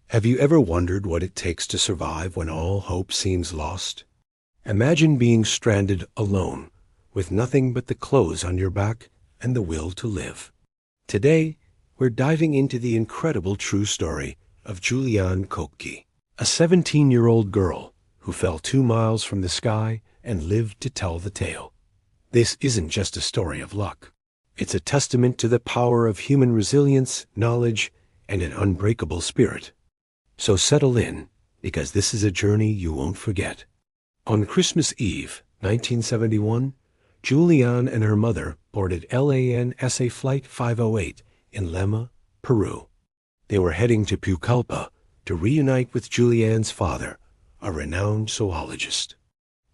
Have you ever wondered what it takes to survive when all hope seems lost? Imagine being stranded alone, with nothing but the clothes on your back and the will to live. Today, we're diving into the incredible true story of Juliane Koepcke, a 17-year-old girl who fell 2 miles from the sky and lived to tell the tale. This isn't just a story of luck. It's a testament to the power of human resilience, knowledge, and an unbreakable spirit. So settle in, because this is a journey you won't forget. On Christmas Eve, 1971, Juliane and her mother boarded LAN-SA Flight 508 in Lima, Peru. They were heading to Koepcke to reunite with Juliane's father, a renowned zoologist.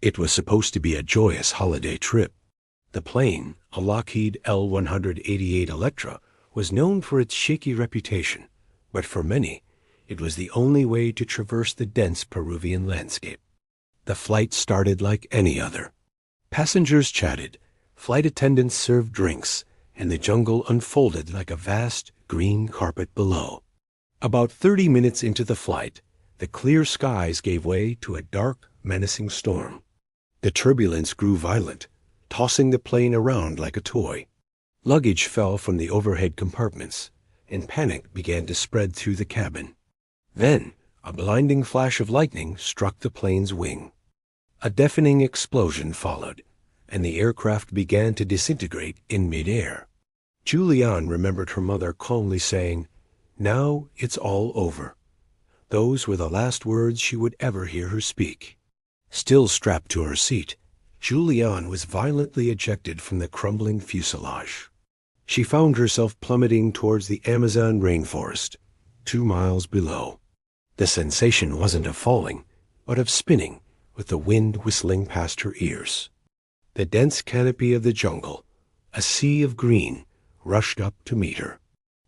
It was supposed to be a joyous holiday trip. The plane, a Lockheed L-188 Electra, was known for its shaky reputation, but for many, it was the only way to traverse the dense Peruvian landscape. The flight started like any other. Passengers chatted, flight attendants served drinks, and the jungle unfolded like a vast green carpet below. About 30 minutes into the flight, the clear skies gave way to a dark, menacing storm. The turbulence grew violent, tossing the plane around like a toy. Luggage fell from the overhead compartments, and panic began to spread through the cabin. Then, a blinding flash of lightning struck the plane's wing. A deafening explosion followed, and the aircraft began to disintegrate in midair. Juliane remembered her mother calmly saying, "Now it's all over." Those were the last words she would ever hear her speak. Still strapped to her seat, Juliane was violently ejected from the crumbling fuselage. She found herself plummeting towards the Amazon rainforest, 2 miles below. The sensation wasn't of falling, but of spinning, with the wind whistling past her ears. The dense canopy of the jungle, a sea of green, rushed up to meet her.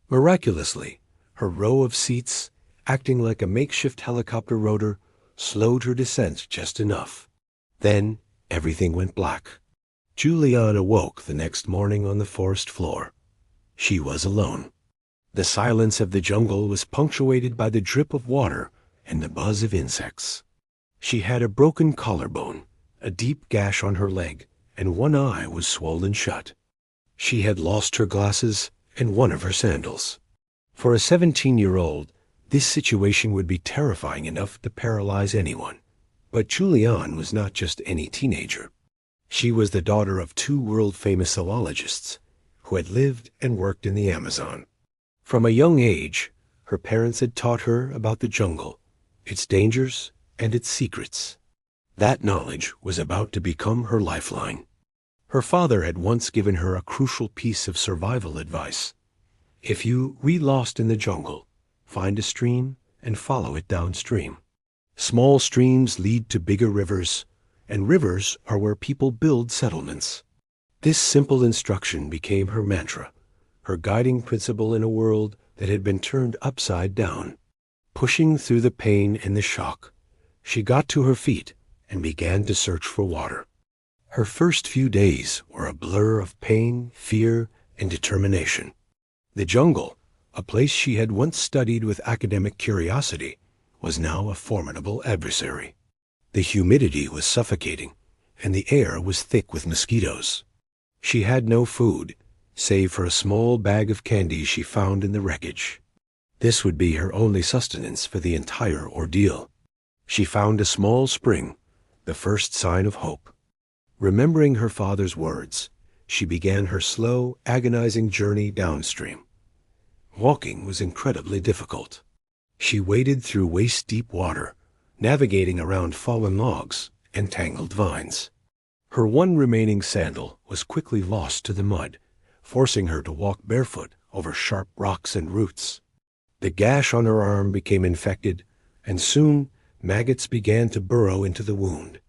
Miraculously, her row of seats, acting like a makeshift helicopter rotor, slowed her descent just enough. Then everything went black. Juliane awoke the next morning on the forest floor. She was alone. The silence of the jungle was punctuated by the drip of water and the buzz of insects. She had a broken collarbone, a deep gash on her leg, and one eye was swollen shut. She had lost her glasses and one of her sandals. For a 17-year-old, this situation would be terrifying enough to paralyze anyone. But Juliane was not just any teenager. She was the daughter of 2 world-famous zoologists who had lived and worked in the Amazon. From a young age, her parents had taught her about the jungle, its dangers, and its secrets. That knowledge was about to become her lifeline. Her father had once given her a crucial piece of survival advice. If you get lost in the jungle, find a stream and follow it downstream. Small streams lead to bigger rivers, and rivers are where people build settlements. This simple instruction became her mantra, her guiding principle in a world that had been turned upside down. Pushing through the pain and the shock, she got to her feet and began to search for water. Her first few days were a blur of pain, fear, and determination. The jungle, a place she had once studied with academic curiosity, was now a formidable adversary. The humidity was suffocating, and the air was thick with mosquitoes. She had no food, save for a small bag of candy she found in the wreckage. This would be her only sustenance for the entire ordeal. She found a small spring, the first sign of hope. Remembering her father's words, she began her slow, agonizing journey downstream. Walking was incredibly difficult. She waded through waist-deep water, navigating around fallen logs and tangled vines. Her one remaining sandal was quickly lost to the mud, forcing her to walk barefoot over sharp rocks and roots. The gash on her arm became infected, and soon maggots began to burrow into the wound.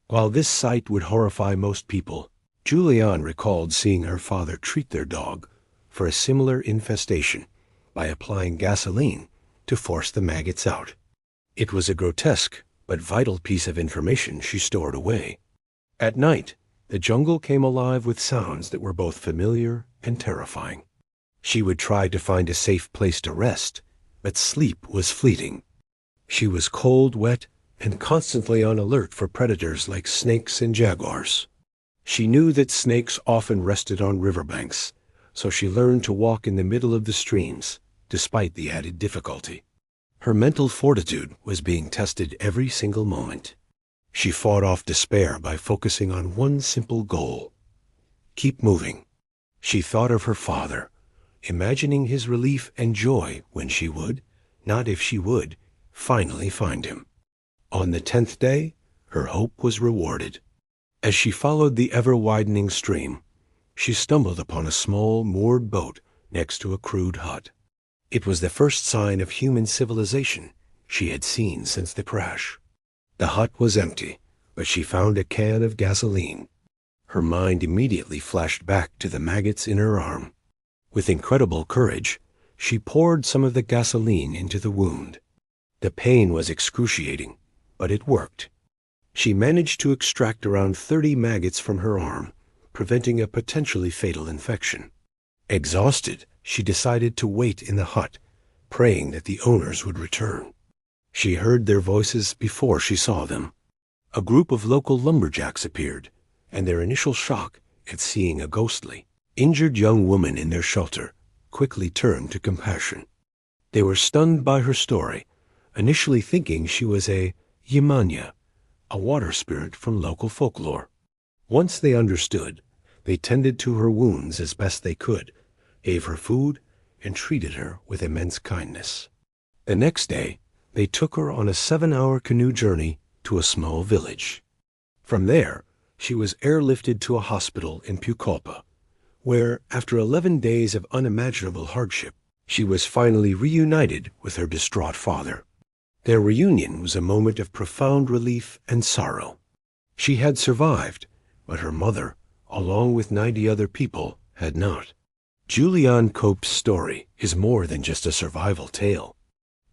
While this sight would horrify most people, Juliane recalled seeing her father treat their dog for a similar infestation by applying gasoline to force the maggots out. It was a grotesque but vital piece of information she stored away. At night, the jungle came alive with sounds that were both familiar and terrifying. She would try to find a safe place to rest, but sleep was fleeting. She was cold, wet, and constantly on alert for predators like snakes and jaguars. She knew that snakes often rested on riverbanks, so she learned to walk in the middle of the streams, despite the added difficulty. Her mental fortitude was being tested every single moment. She fought off despair by focusing on one simple goal: keep moving. She thought of her father, imagining his relief and joy when she would, not if she would, finally find him. On the 10th day, her hope was rewarded. As she followed the ever-widening stream, she stumbled upon a small moored boat next to a crude hut. It was the first sign of human civilization she had seen since the crash. The hut was empty, but she found a can of gasoline. Her mind immediately flashed back to the maggots in her arm. With incredible courage, she poured some of the gasoline into the wound. The pain was excruciating, but it worked. She managed to extract around 30 maggots from her arm, preventing a potentially fatal infection. Exhausted, she decided to wait in the hut, praying that the owners would return. She heard their voices before she saw them. A group of local lumberjacks appeared, and their initial shock at seeing a ghostly, injured young woman in their shelter quickly turned to compassion. They were stunned by her story, initially thinking she was a yimanya, a water spirit from local folklore. Once they understood, they tended to her wounds as best they could, gave her food, and treated her with immense kindness. The next day, they took her on a 7-hour canoe journey to a small village. From there, she was airlifted to a hospital in Koepcke, where, after 11 days of unimaginable hardship, she was finally reunited with her distraught father. Their reunion was a moment of profound relief and sorrow. She had survived, but her mother, along with 90 other people, had not. Juliane Koepcke's story is more than just a survival tale.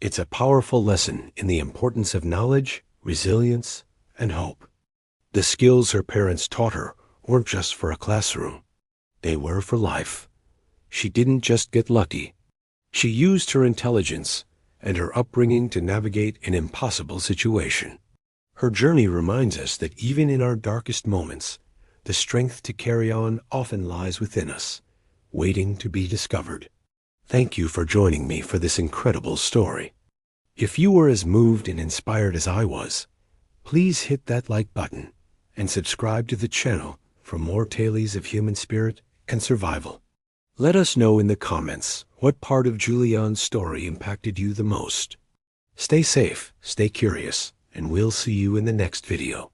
It's a powerful lesson in the importance of knowledge, resilience, and hope. The skills her parents taught her weren't just for a classroom. They were for life. She didn't just get lucky. She used her intelligence and her upbringing to navigate an impossible situation. Her journey reminds us that even in our darkest moments, the strength to carry on often lies within us, waiting to be discovered. Thank you for joining me for this incredible story. If you were as moved and inspired as I was, please hit that like button and subscribe to the channel for more tales of human spirit and survival. Let us know in the comments what part of Juliane's story impacted you the most. Stay safe, stay curious, and we'll see you in the next video.